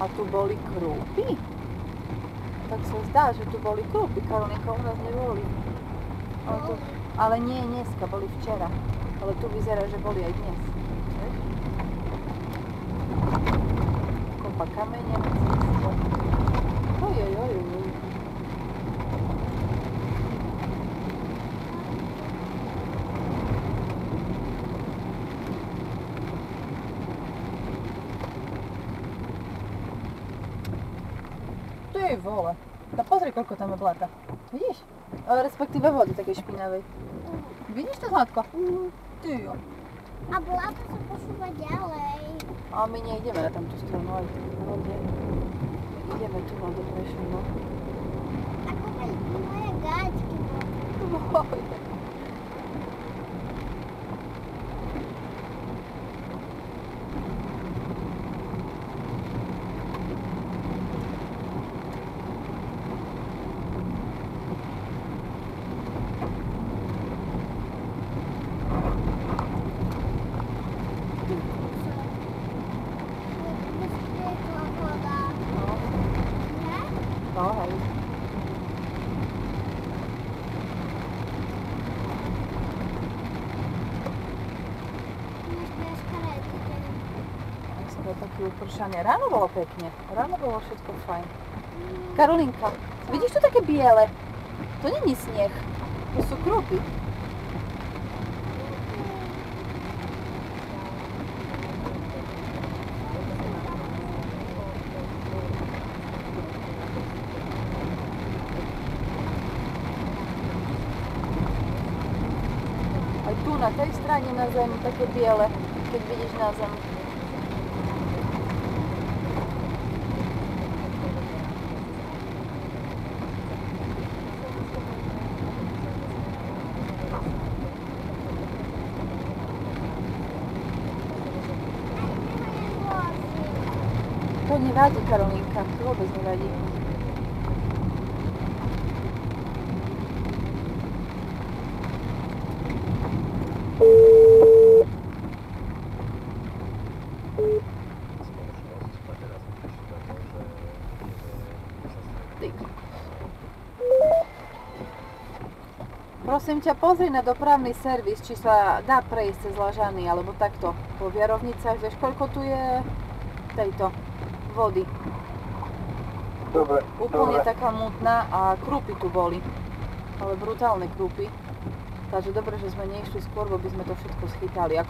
A tu boli krúpy? Tak sa zdá, že tu boli krúpy. Karolinka, u nás neboli. Ale nie dneska, boli včera. Ale tu vyzerá, že boli aj dnes. Kopa kamene. Ojojojoj. Ty vole. No pozri, koľko tam je blata. Vidíš? Respektíve vody takej špinavej. Vidíš to, Zlatko? Ty jo. A blata sa posúva ďalej. A my nejdeme na tamtú stranu, ale ideme tu na doprešenú. No. A kúpaj moje gáčky. No, hej. Dneska je taký upršanie. Ráno bolo pekne. Ráno bolo všetko fajn. Karolinka, vidíš tu také biele? To není sneh. To sú krúpy. Aj tu na tej strane na zemi také biele, keď vidíš na zem. To nevadí, Karolinka, to vôbec nevadí. Prosím ťa, pozri na dopravný servis, či sa dá prejsť cez Lažany, alebo takto. Po Viarovnicách, vieš, koľko tu je tejto vody. Dobre. Úplne taká mutná a krúpy tu boli. Ale brutálne krúpy. Takže dobre, že sme neišli skôr, bo by sme to všetko schytali.